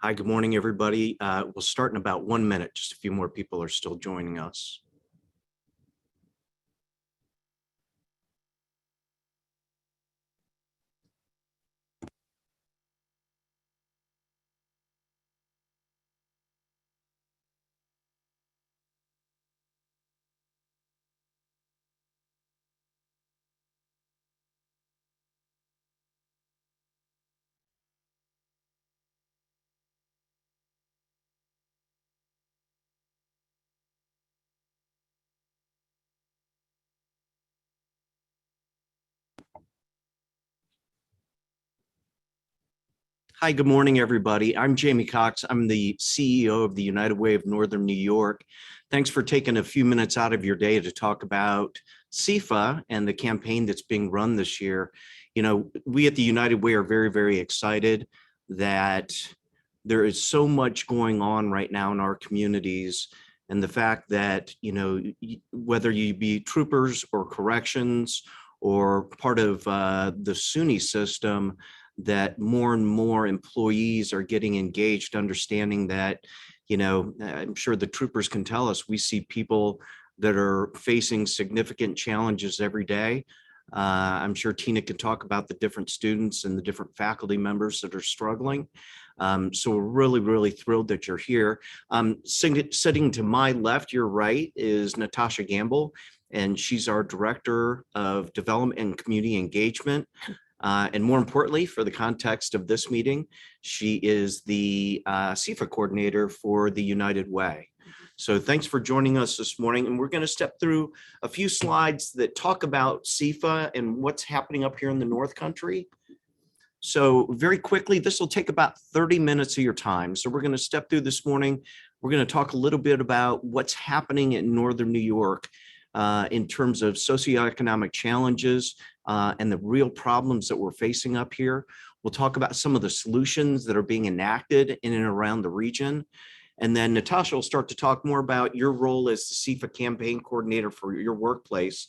Hi, good morning, everybody. We'll start in about 1 minute. Just a few more people are still joining us. Hi, good morning, everybody. I'm Jamie Cox. I'm the CEO of the United Way of Northern New York. Thanks for taking a few minutes out of your day to talk about SEFA and the campaign that's being run this year. You know, we at the United Way are very, very excited that there is so much going on right now in our communities. And the fact that, you know, whether you be troopers or corrections or part of the SUNY system, that more and more employees are getting engaged, understanding that, you know, I'm sure the troopers can tell us, we see people that are facing significant challenges every day. I'm sure Tina can talk about the different students and the different faculty members that are struggling. So we're really, really thrilled that you're here. Sitting to my left, your right, is Natasha Gamble, and she's our Director of Development and Community Engagement. And more importantly, for the context of this meeting, she is the SEFA coordinator for the United Way. So thanks for joining us this morning. And we're going to step through a few slides that talk about SEFA and what's happening up here in the North Country. So very quickly, this will take about 30 minutes of your time. So we're going to step through this morning. We're going to talk a little bit about what's happening in Northern New York in terms of socioeconomic challenges and the real problems that we're facing up here. We'll talk about some of the solutions that are being enacted in and around the region. And then Natasha will start to talk more about your role as the SEFA campaign coordinator for your workplace.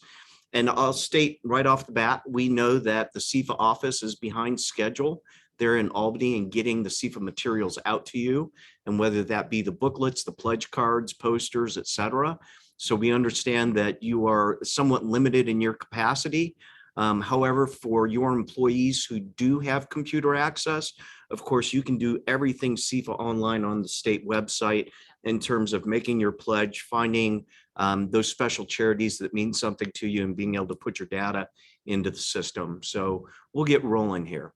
And I'll state right off the bat, we know that the SEFA office is behind schedule. They're in Albany and getting the SEFA materials out to you, and whether that be the booklets, the pledge cards, posters, etc. So we understand that you are somewhat limited in your capacity. However, for your employees who do have computer access, of course, you can do everything SEFA online on the state website in terms of making your pledge, finding those special charities that mean something to you, and being able to put your data into the system. So we'll get rolling here.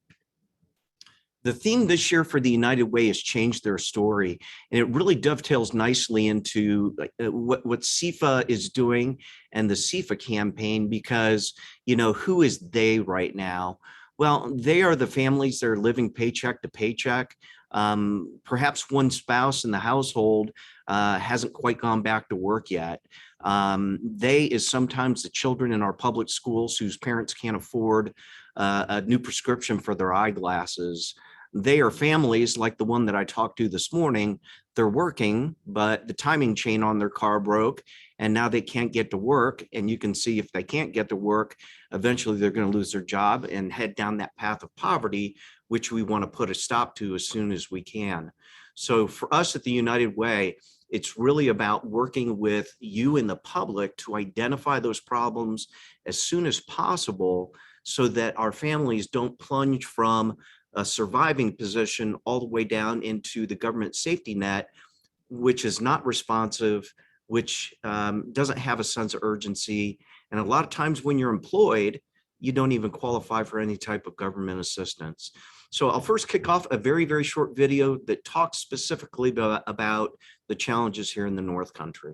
The theme this year for the United Way is Change Their Story, and it really dovetails nicely into what SEFA is doing and the SEFA campaign, because, you know, who is they right now? Well, they are the families that are living paycheck to paycheck. Perhaps one spouse in the household hasn't quite gone back to work yet. They is sometimes the children in our public schools whose parents can't afford a new prescription for their eyeglasses. They are families like the one that I talked to this morning. They're working, but the timing chain on their car broke, and now they can't get to work. And you can see if they can't get to work, eventually they're going to lose their job and head down that path of poverty, which we want to put a stop to as soon as we can. So for us at the United Way, it's really about working with you and the public to identify those problems as soon as possible, so that our families don't plunge from a surviving position all the way down into the government safety net, which is not responsive, which doesn't have a sense of urgency. And a lot of times when you're employed, you don't even qualify for any type of government assistance. So I'll first kick off a very, very short video that talks specifically about the challenges here in the North Country.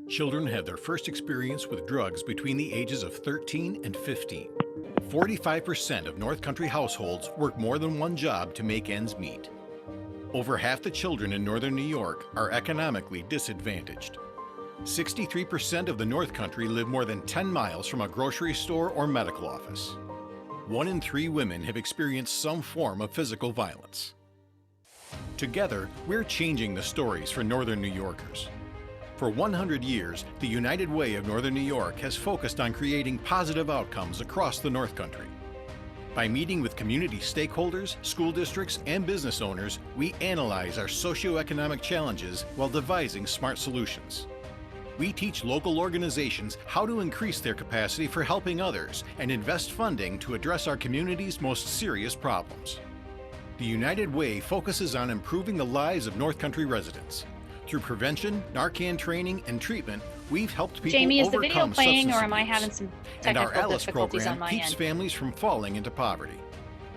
Children have their first experience with drugs between the ages of 13 and 15. 45% of North Country households work more than one job to make ends meet. Over half the children in Northern New York are economically disadvantaged. 63% of the North Country live more than 10 miles from a grocery store or medical office. 1 in 3 women have experienced some form of physical violence. Together, we're changing the stories for Northern New Yorkers. For 100 years, the United Way of Northern New York has focused on creating positive outcomes across the North Country. By meeting with community stakeholders, school districts, and business owners, we analyze our socioeconomic challenges while devising smart solutions. We teach local organizations how to increase their capacity for helping others and invest funding to address our community's most serious problems. The United Way focuses on improving the lives of North Country residents. Through prevention, Narcan training, and treatment, we've helped people Jamie, is the video overcome playing, substance or am I abuse. having some And our technical Alice difficulties program on my keeps end? families from falling into poverty.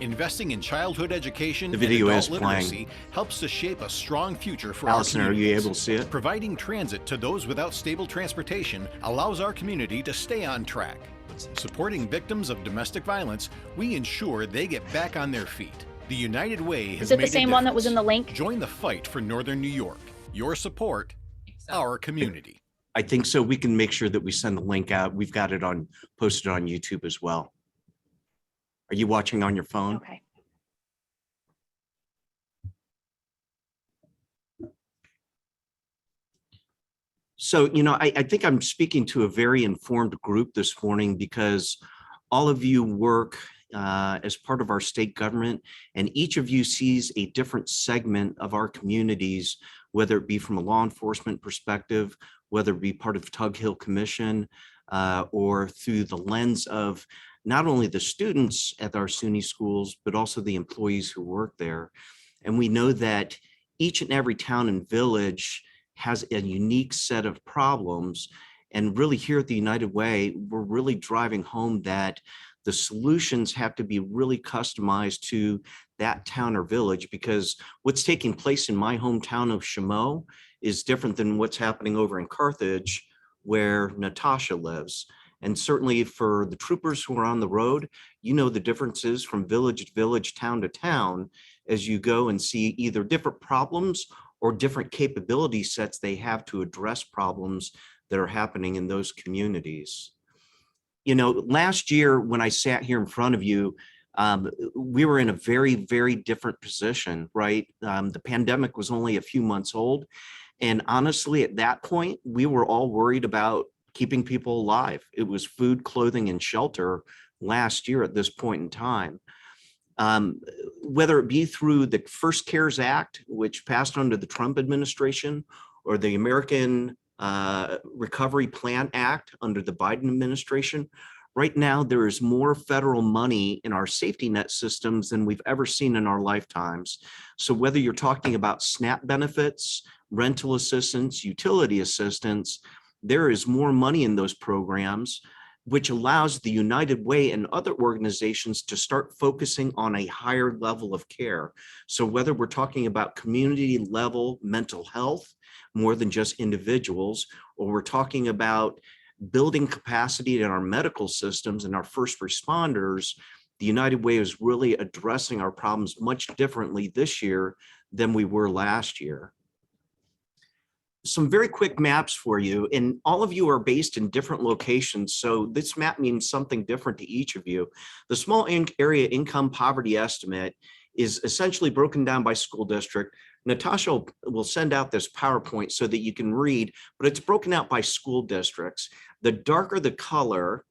Investing in childhood education The and video adult is literacy playing. helps to shape a strong future for Allison, our are communities. you able to see it? Providing transit to those without stable transportation allows our community to stay on track. Supporting victims of domestic violence, we ensure they get back on their feet. The United Way has Is it made the same one that was in the link? Join the fight for Northern New York. Your support, our community. I think so. We can make sure that we send the link out. We've got it posted on YouTube as well. Are you watching on your phone? Okay. So, I think I'm speaking to a very informed group this morning because all of you work as part of our state government, and each of you sees a different segment of our communities, whether it be from a law enforcement perspective, whether it be part of Tug Hill Commission, or through the lens of not only the students at our SUNY schools, but also the employees who work there. And we know that each and every town and village has a unique set of problems. And really here at the United Way, we're really driving home that the solutions have to be really customized to that town or village, because what's taking place in my hometown of Chameau is different than what's happening over in Carthage, where Natasha lives. And certainly for the troopers who are on the road, the differences from village to village, town to town, as you go and see either different problems or different capability sets they have to address problems that are happening in those communities. Last year when I sat here in front of you, we were in a very, very different position, right? The pandemic was only a few months old. And honestly, at that point, we were all worried about keeping people alive. It was food, clothing, and shelter last year at this point in time. Whether it be through the first CARES Act, which passed under the Trump administration, or the American Recovery Plan Act under the Biden administration, right now there is more federal money in our safety net systems than we've ever seen in our lifetimes. So whether you're talking about SNAP benefits, rental assistance, utility assistance, there is more money in those programs, which allows the United Way and other organizations to start focusing on a higher level of care. So whether we're talking about community level mental health, more than just individuals, or we're talking about building capacity in our medical systems and our first responders, the United Way is really addressing our problems much differently this year than we were last year. Some very quick maps for you, and all of you are based in different locations, so this map means something different to each of you. The small area income poverty estimate is essentially broken down by school district. Natasha will send out this PowerPoint so that you can read, but it's broken out by school districts. The darker the color,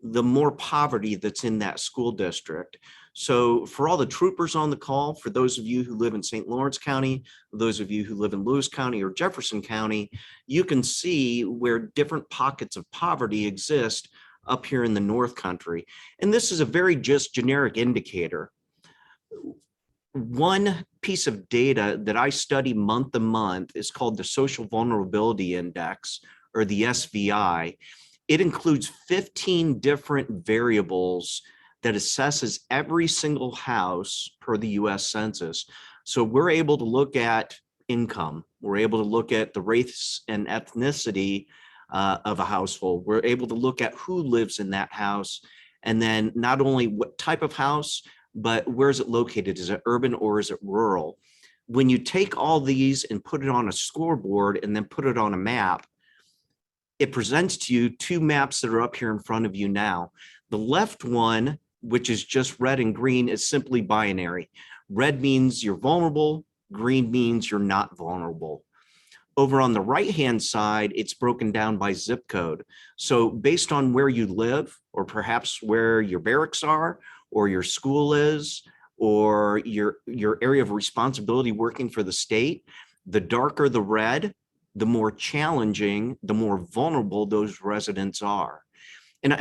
the more poverty that's in that school district. So for all the troopers on the call, for those of you who live in St. Lawrence County, those of you who live in Lewis County or Jefferson County, you can see where different pockets of poverty exist up here in the North Country. And this is a very just generic indicator. One piece of data that I study month to month is called the Social Vulnerability Index, or the SVI. It includes 15 different variables that assesses every single house per the US Census. So we're able to look at income. We're able to look at the race and ethnicity of a household. We're able to look at who lives in that house. And then not only what type of house, but where is it located? Is it urban or is it rural? When you take all these and put it on a scoreboard and then put it on a map, it presents to you two maps that are up here in front of you now. The left one, which is just red and green, is simply binary. Red means you're vulnerable, green means you're not vulnerable. Over on the right-hand side, it's broken down by zip code. So based on where you live, or perhaps where your barracks are, or your school is, or your area of responsibility working for the state, the darker the red, the more challenging, the more vulnerable those residents are. And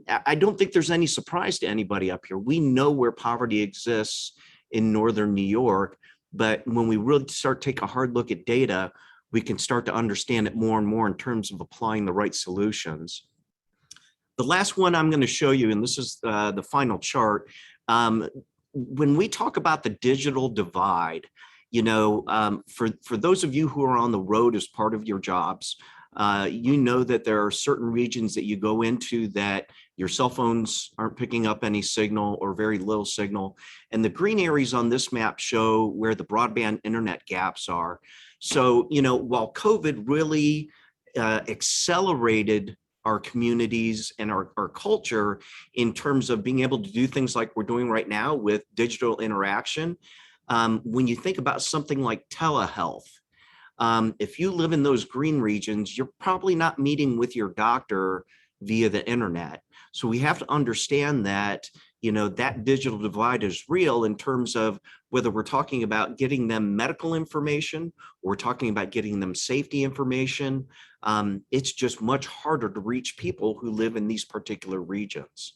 I don't think there's any surprise to anybody up here. We know where poverty exists in northern New York, but when we really start to take a hard look at data, we can start to understand it more and more in terms of applying the right solutions. The last one I'm going to show you, and this is the final chart, when we talk about the digital divide, for those of you who are on the road as part of your jobs, you know that there are certain regions that you go into that your cell phones aren't picking up any signal or very little signal. And the green areas on this map show where the broadband internet gaps are. So, while COVID really accelerated our communities and our culture in terms of being able to do things like we're doing right now with digital interaction, when you think about something like telehealth, if you live in those green regions, you're probably not meeting with your doctor via the internet. So we have to understand that, that digital divide is real in terms of whether we're talking about getting them medical information or we're talking about getting them safety information. It's just much harder to reach people who live in these particular regions.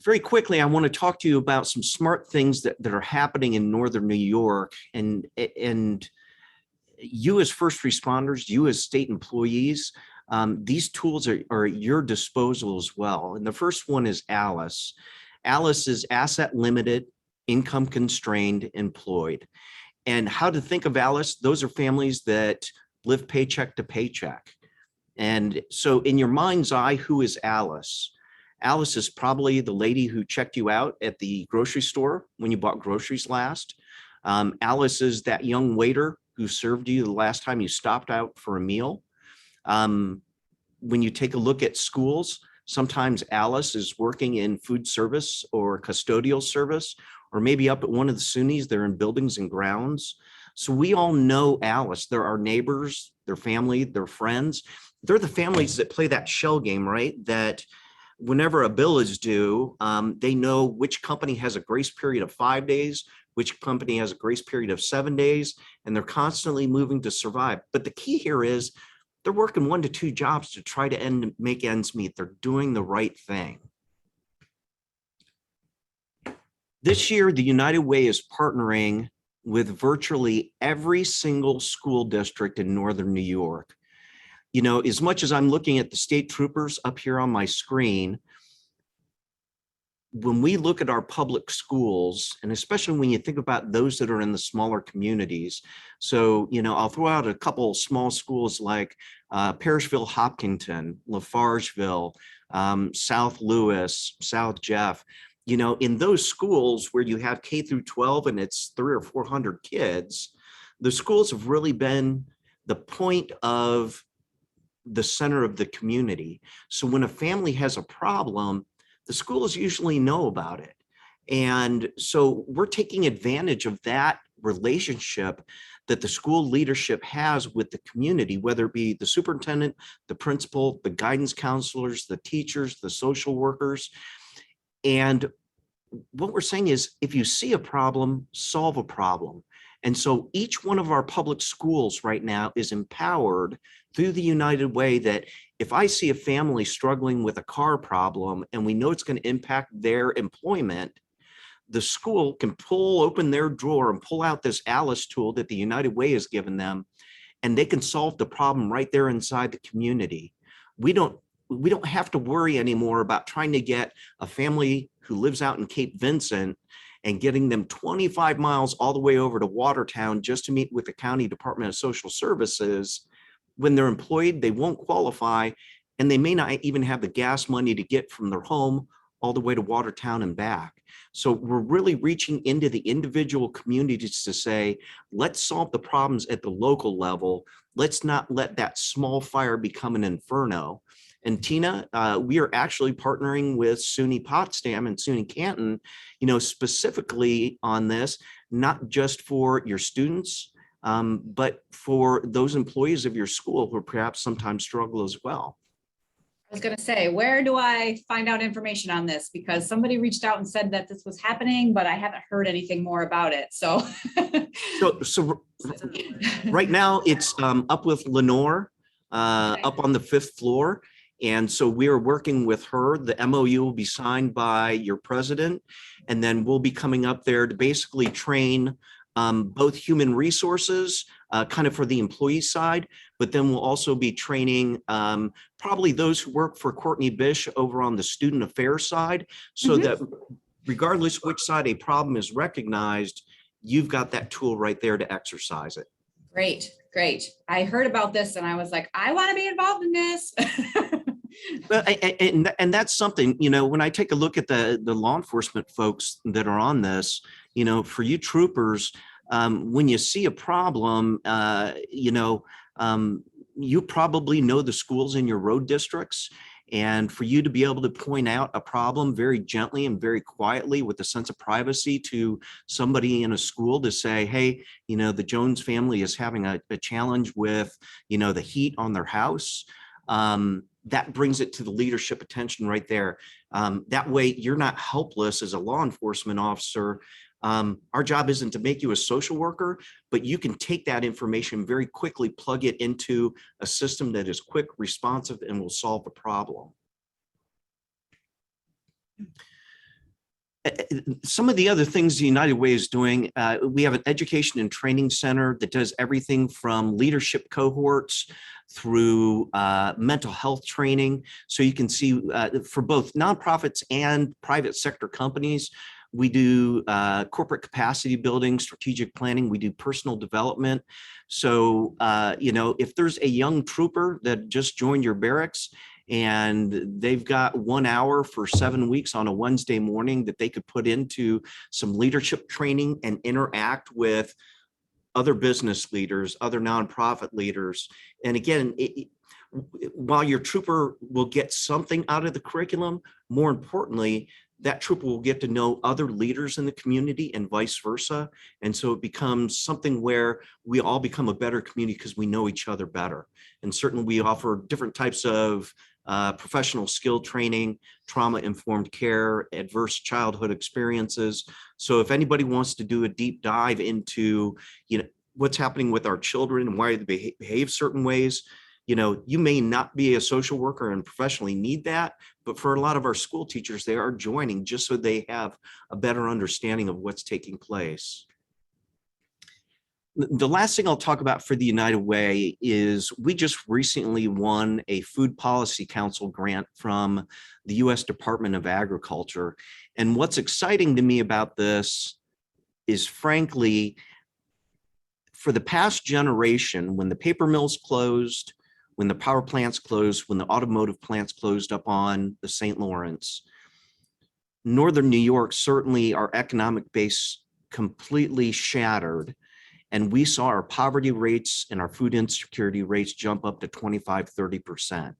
Very quickly, I want to talk to you about some smart things that are happening in northern New York, and you as first responders, you as state employees, these tools are at your disposal as well. And the first one is ALICE. ALICE is asset limited, income constrained, employed. And how to think of ALICE, those are families that live paycheck to paycheck. And so in your mind's eye, who is ALICE? Alice is probably the lady who checked you out at the grocery store when you bought groceries last. Alice is that young waiter who served you the last time you stopped out for a meal. When you take a look at schools, sometimes Alice is working in food service or custodial service, or maybe up at one of the SUNYs, they're in buildings and grounds. So we all know Alice. They're our neighbors, their family, their friends. They're the families that play that shell game, right? That whenever a bill is due, they know which company has a grace period of 5 days, which company has a grace period of 7 days, and they're constantly moving to survive. But the key here is they're working 1 to 2 jobs to try to make ends meet. They're doing the right thing. This year, the United Way is partnering with virtually every single school district in northern New York. As much as I'm looking at the state troopers up here on my screen, when we look at our public schools, and especially when you think about those that are in the smaller communities, so, I'll throw out a couple small schools like Parrishville, Hopkinton, Lafargeville, South Lewis, South Jeff. In those schools where you have K through 12 and it's 300 or 400 kids, the schools have really been the point of the center of the community. So when a family has a problem, the schools usually know about it. And so we're taking advantage of that relationship that the school leadership has with the community, whether it be the superintendent, the principal, the guidance counselors, the teachers, the social workers. And what we're saying is, if you see a problem, solve a problem. And so each one of our public schools right now is empowered through the United Way that if I see a family struggling with a car problem and we know it's going to impact their employment, the school can open their drawer and pull out this ALICE tool that the United Way has given them, and they can solve the problem right there inside the community. We don't have to worry anymore about trying to get a family who lives out in Cape Vincent and getting them 25 miles all the way over to Watertown just to meet with the County Department of Social Services. When they're employed, they won't qualify, and they may not even have the gas money to get from their home all the way to Watertown and back. So we're really reaching into the individual communities to say, let's solve the problems at the local level. Let's not let that small fire become an inferno. And Tina, we are actually partnering with SUNY Potsdam and SUNY Canton, specifically on this, not just for your students, but for those employees of your school who perhaps sometimes struggle as well. I was going to say, where do I find out information on this? Because somebody reached out and said that this was happening, but I haven't heard anything more about it. So, So right now it's up with Lenore, Okay. up on the 5th floor. And so we are working with her. The MOU will be signed by your president, and then we'll be coming up there to basically train both human resources, kind of for the employee side, but then we'll also be training probably those who work for Courtney Bish over on the student affairs side, so that regardless which side a problem is recognized, you've got that tool right there to exercise it. Great, great. I heard about this and I was like, I want to be involved in this. Well, and that's something, you know, when I take a look at the law enforcement folks that are on this, you know, for you troopers, when you see a problem, you know, you probably know the schools in your road districts. And for you to be able to point out a problem very gently and very quietly with a sense of privacy to somebody in a school to say, hey, you know, the Jones family is having a challenge with, you know, the heat on their house. That brings it to the leadership attention right there. That way you're not helpless as a law enforcement officer. Our job isn't to make you a social worker, but you can take that information very quickly, plug it into a system that is quick, responsive, and will solve the problem. Some of the other things the United Way is doing, we have an education and training center that does everything from leadership cohorts through mental health training. So you can see for both nonprofits and private sector companies, we do corporate capacity building, strategic planning. We do personal development. So, you know, if there's a young trooper that just joined your barracks and they've got 1 hour for 7 weeks on a Wednesday morning that they could put into some leadership training and interact with other business leaders, other nonprofit leaders. And again, while your trooper will get something out of the curriculum, more importantly, that trooper will get to know other leaders in the community and vice versa. And so it becomes something where we all become a better community because we know each other better. And certainly we offer different types of professional skill training, trauma-informed care, adverse childhood experiences. So if anybody wants to do a deep dive into, you know, what's happening with our children and why they behave certain ways, you know, you may not be a social worker and professionally need that, but for a lot of our school teachers, they are joining just so they have a better understanding of what's taking place. The last thing I'll talk about for the United Way is we just recently won a Food Policy Council grant from the U.S. Department of Agriculture. And what's exciting to me about this is, frankly, for the past generation, when the paper mills closed, when the power plants closed, when the automotive plants closed up on the St. Lawrence, Northern New York, certainly our economic base completely shattered. And we saw our poverty rates and our food insecurity rates jump up to 25, 30%.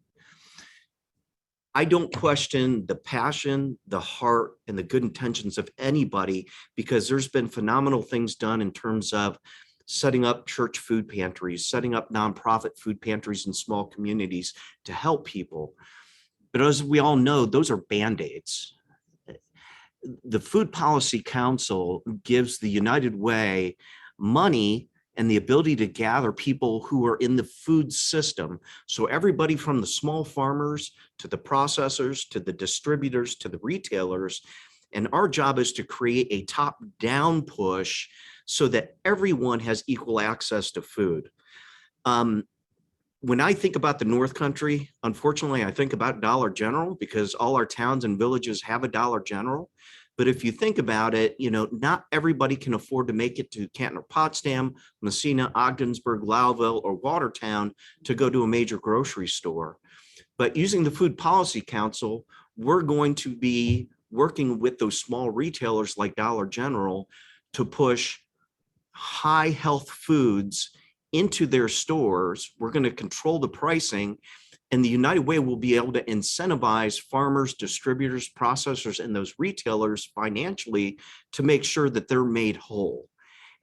I don't question the passion, the heart, and the good intentions of anybody, because there's been phenomenal things done in terms of setting up church food pantries, setting up nonprofit food pantries in small communities to help people. But as we all know, those are Band-Aids. The Food Policy Council gives the United Way money and the ability to gather people who are in the food system. So everybody from the small farmers to the processors, to the distributors, to the retailers. And our job is to create a top-down push so that everyone has equal access to food. When I think about the North Country, unfortunately, I think about Dollar General because all our towns and villages have a Dollar General. But if you think about it, you know, not everybody can afford to make it to Canton or Potsdam, Messina, Ogdensburg, Lowville, or Watertown to go to a major grocery store. But using the Food Policy Council, we're going to be working with those small retailers like Dollar General to push high health foods into their stores. We're going to control the pricing, and the United Way will be able to incentivize farmers, distributors, processors, and those retailers financially to make sure that they're made whole.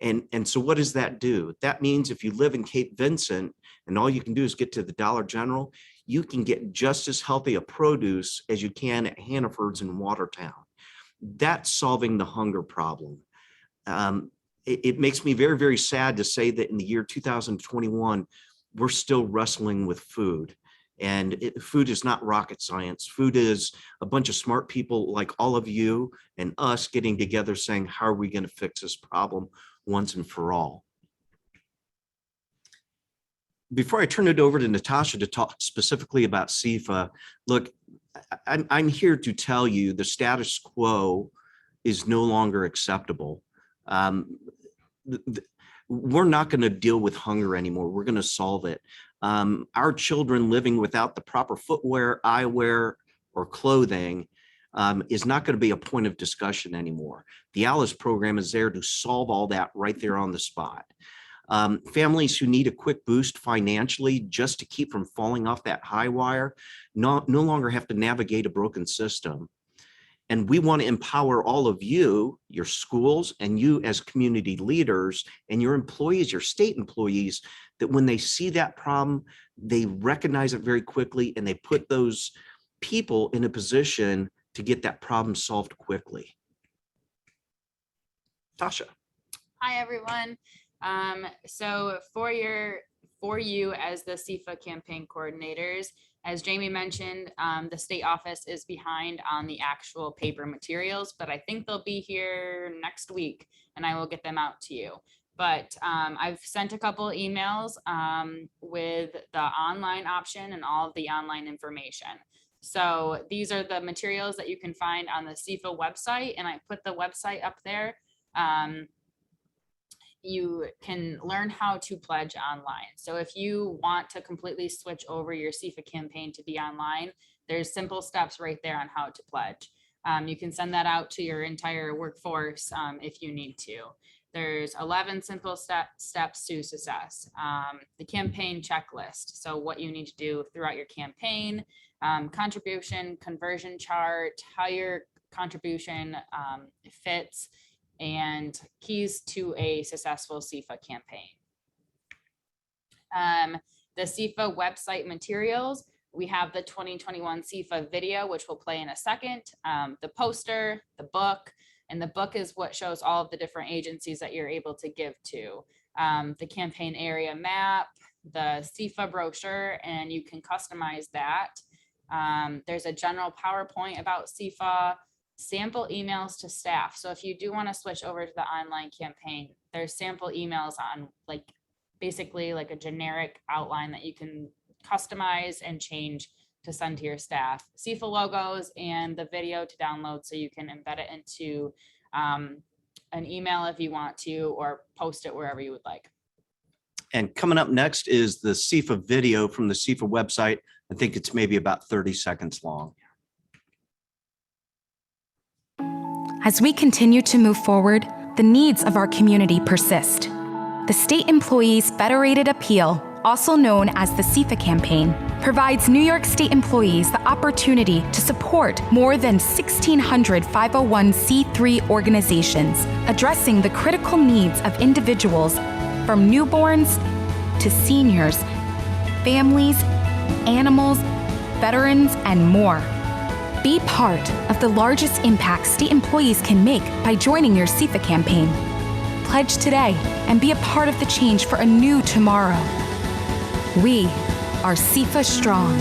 And so what does that do? That means if you live in Cape Vincent and all you can do is get to the Dollar General, you can get just as healthy a produce as you can at Hannaford's in Watertown. That's solving the hunger problem. It makes me very, very sad to say that in the year 2021, we're still wrestling with food. And food is not rocket science. Food is a bunch of smart people like all of you and us getting together saying, how are we going to fix this problem once and for all? Before I turn it over to Natasha to talk specifically about SEFA, look, I'm here to tell you the status quo is no longer acceptable. We're not going to deal with hunger anymore. We're going to solve it. Our children living without the proper footwear, eyewear, or clothing is not going to be a point of discussion anymore. The ALICE program is there to solve all that right there on the spot. Families who need a quick boost financially just to keep from falling off that high wire no longer have to navigate a broken system. And we want to empower all of you, your schools, and you as community leaders and your employees, your state employees, that when they see that problem, they recognize it very quickly and they put those people in a position to get that problem solved quickly. Tasha. Hi, everyone. So for you as the SEFA campaign coordinators, as Jamie mentioned, the state office is behind on the actual paper materials, but I think they'll be here next week and I will get them out to you. But I've sent a couple emails with the online option and all of the online information. So these are the materials that you can find on the SEFA website, and I put the website up there. You can learn how to pledge online. So if you want to completely switch over your SEFA campaign to be online, there's simple steps right there on how to pledge. You can send that out to your entire workforce if you need to. There's 11 simple steps to success. The campaign checklist. So what you need to do throughout your campaign, contribution, conversion chart, how your contribution fits, and keys to a successful SEFA campaign. The SEFA website materials, we have the 2021 SEFA video, which will play in a second, the poster, the book, and the book is what shows all of the different agencies that you're able to give to. The campaign area map, the SEFA brochure, and you can customize that. There's a general PowerPoint about SEFA, sample emails to staff. So if you do want to switch over to the online campaign, there's sample emails on basically like a generic outline that you can customize and change to send to your staff. SEFA logos and the video to download so you can embed it into an email if you want to, or post it wherever you would like. And coming up next is the SEFA video from the SEFA website. I think it's maybe about 30 seconds long. As we continue to move forward, the needs of our community persist. The State Employees Federated Appeal, also known as the SEFA campaign, provides New York State employees the opportunity to support more than 1,600 501c3 organizations addressing the critical needs of individuals from newborns to seniors, families, animals, veterans, and more. Be part of the largest impact state employees can make by joining your SEFA campaign. Pledge today and be a part of the change for a new tomorrow. We are SEFA Strong.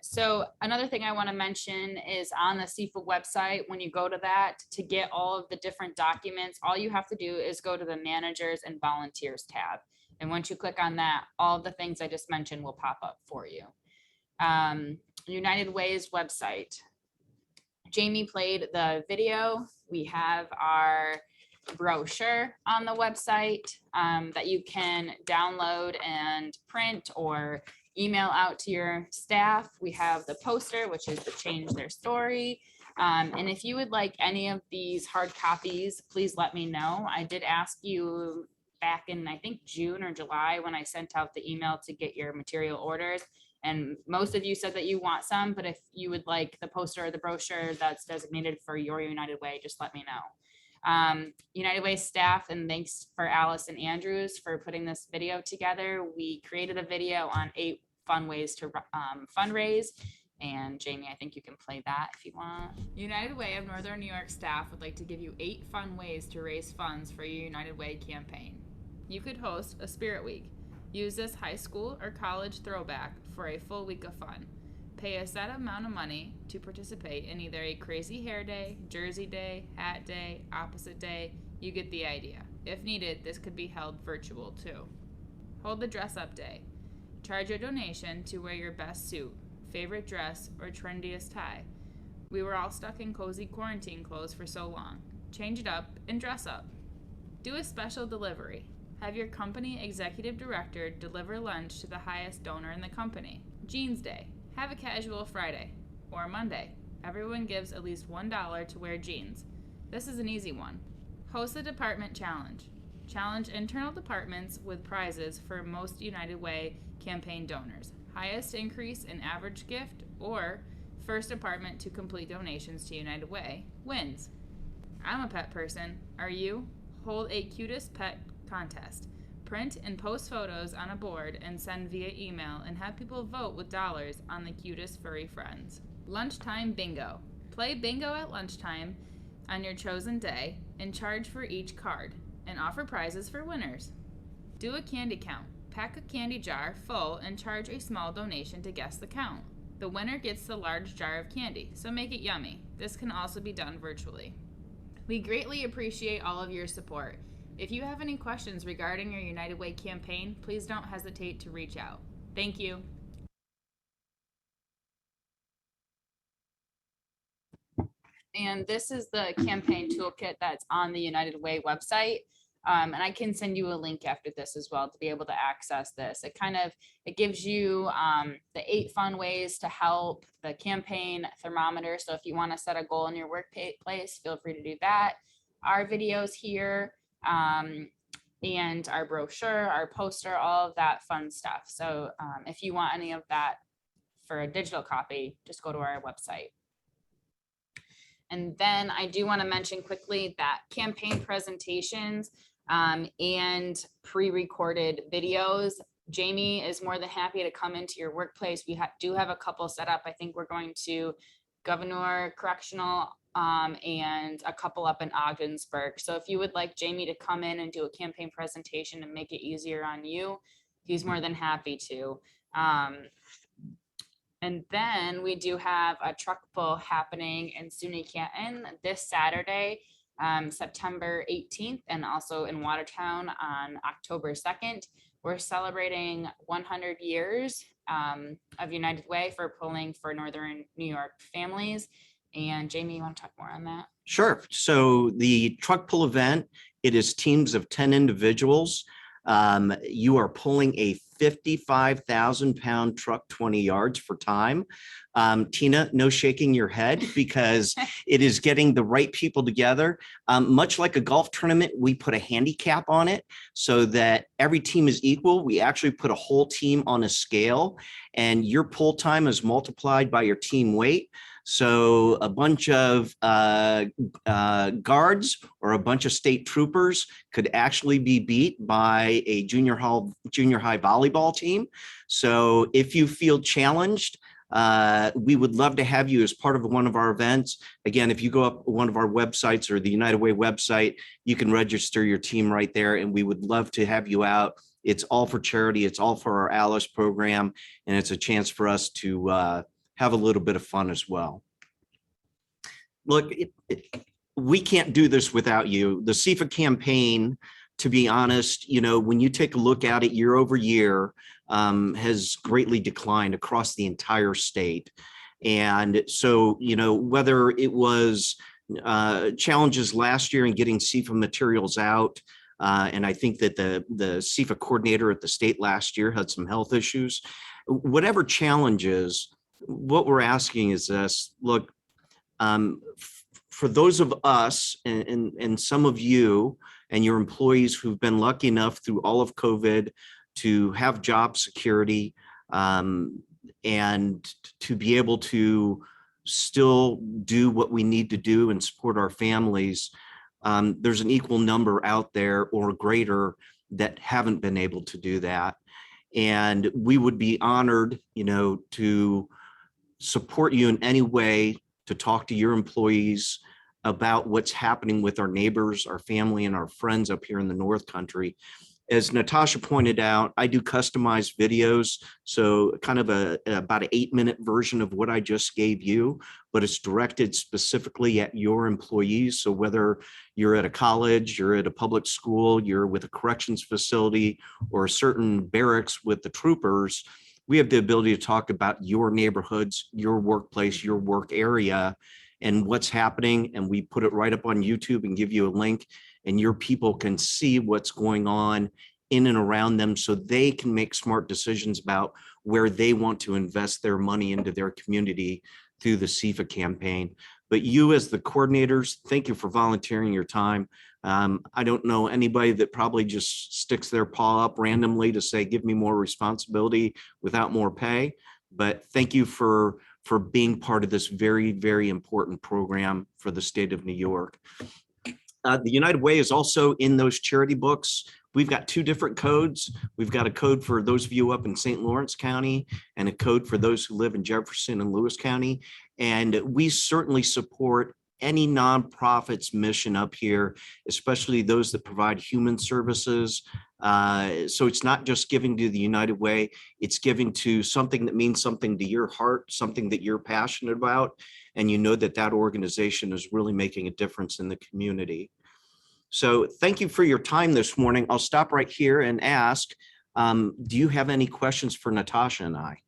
So another thing I want to mention is on the SEFA website, when you go to that, to get all of the different documents, all you have to do is go to the managers and volunteers tab. And once you click on that, all the things I just mentioned will pop up for you. United Way's website. Jamie played the video. We have our brochure on the website that you can download and print or email out to your staff. We have the poster, which is the Change Their Story. And if you would like any of these hard copies, please let me know. I did ask you back in, I think, June or July when I sent out the email to get your material orders. And most of you said that you want some, but if you would like the poster or the brochure that's designated for your United Way, just let me know. United Way staff, and thanks for Allison Andrews for putting this video together. We created a video on 8 fun ways to fundraise. And Jamie, I think you can play that if you want. United Way of Northern New York staff would like to give you 8 fun ways to raise funds for your United Way campaign. You could host a Spirit Week. Use this high school or college throwback for a full week of fun. Pay a set amount of money to participate in either a crazy hair day, jersey day, hat day, opposite day. You get the idea. If needed, this could be held virtual too. Hold the dress up day. Charge your donation to wear your best suit, favorite dress, or trendiest tie. We were all stuck in cozy quarantine clothes for so long. Change it up and dress up. Do a special delivery. Have your company executive director deliver lunch to the highest donor in the company. Jeans Day. Have a casual Friday or Monday. Everyone gives at least $1 to wear jeans. This is an easy one. Host a department challenge. Challenge internal departments with prizes for most United Way campaign donors. Highest increase in average gift or first department to complete donations to United Way wins. I'm a pet person. Are you? Hold a cutest pet contest. Print and post photos on a board and send via email and have people vote with dollars on the cutest furry friends. Lunchtime bingo. Play bingo at lunchtime on your chosen day and charge for each card and offer prizes for winners. Do a candy count. Pack a candy jar full and charge a small donation to guess the count. The winner gets the large jar of candy, so make it yummy. This can also be done virtually. We greatly appreciate all of your support. If you have any questions regarding your United Way campaign, please don't hesitate to reach out. Thank you. And this is the campaign toolkit that's on the United Way website. And I can send you a link after this as well to be able to access this. It gives you the 8 fun ways to help the campaign thermometer. So if you want to set a goal in your workplace, feel free to do that. Our videos here, and our brochure, our poster, all of that fun stuff. So if you want any of that for a digital copy, just go to our website. And then I do want to mention quickly that campaign presentations and pre-recorded videos, Jamie is more than happy to come into your workplace. We do have a couple set up. I think we're going to Governor Correctional and a couple up in Ogdensburg. So if you would like Jamie to come in and do a campaign presentation and make it easier on you, he's more than happy to. And then we do have a truck pull happening in SUNY Canton this Saturday, September 18th, and also in Watertown on October 2nd. We're celebrating 100 years of United Way for pulling for Northern New York families. And Jamie, you want to talk more on that? Sure. So the truck pull event, it is teams of 10 individuals. You are pulling a 55,000-pound truck 20 yards for time. Tina, no shaking your head because it is getting the right people together. Much like a golf tournament, we put a handicap on it so that every team is equal. We actually put a whole team on a scale, and your pull time is multiplied by your team weight. So a bunch of guards or a bunch of state troopers could actually be beat by a junior high volleyball team. So if you feel challenged, we would love to have you as part of one of our events. Again, if you go up one of our websites or the United Way website, you can register your team right there, and we would love to have you out. It's all for charity. It's all for our Alice program, and it's a chance for us to have a little bit of fun as well. Look, we can't do this without you. The SEFA campaign, to be honest, when you take a look at it year over year, has greatly declined across the entire state. And so, whether it was challenges last year in getting SEFA materials out, and I think that the SEFA coordinator at the state last year had some health issues, whatever challenges, what we're asking is this: look, for those of us and some of you and your employees who've been lucky enough through all of COVID to have job security and to be able to still do what we need to do and support our families, there's an equal number out there or greater that haven't been able to do that. And we would be honored, to support you in any way, to talk to your employees about what's happening with our neighbors, our family, and our friends up here in the North Country. As Natasha pointed out, I do customized videos, so kind of about an 8-minute version of what I just gave you, but it's directed specifically at your employees. So whether you're at a college, you're at a public school, you're with a corrections facility, or a certain barracks with the troopers, we have the ability to talk about your neighborhoods, your workplace, your work area, and what's happening. And we put it right up on YouTube and give you a link, and your people can see what's going on in and around them so they can make smart decisions about where they want to invest their money into their community through the SEFA campaign. But you as the coordinators, thank you for volunteering your time. I don't know anybody that probably just sticks their paw up randomly to say, give me more responsibility without more pay. But thank you for being part of this very, very important program for the state of New York. The United Way is also in those charity books. We've got 2 different codes. We've got a code for those of you up in St. Lawrence County and a code for those who live in Jefferson and Lewis County. And we certainly support any nonprofit's mission up here, especially those that provide human services. So it's not just giving to the United Way, it's giving to something that means something to your heart, something that you're passionate about, and you know that that organization is really making a difference in the community. So thank you for your time this morning. I'll stop right here and ask, do you have any questions for Natasha and I?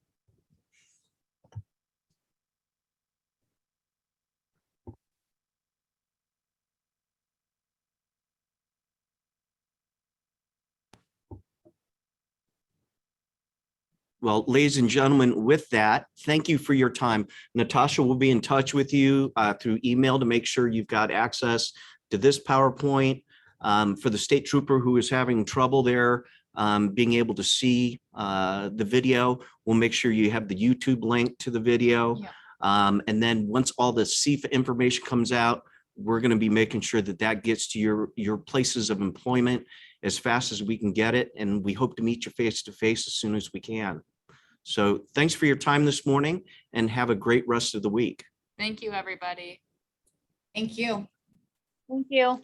Well, ladies and gentlemen, with that, thank you for your time. Natasha will be in touch with you through email to make sure you've got access to this PowerPoint. For the state trooper who is having trouble there, being able to see the video, we'll make sure you have the YouTube link to the video. Yeah. And then once all the SEFA information comes out, we're going to be making sure that that gets to your places of employment as fast as we can get it. And we hope to meet you face to face as soon as we can. So thanks for your time this morning and have a great rest of the week. Thank you, everybody. Thank you. Thank you.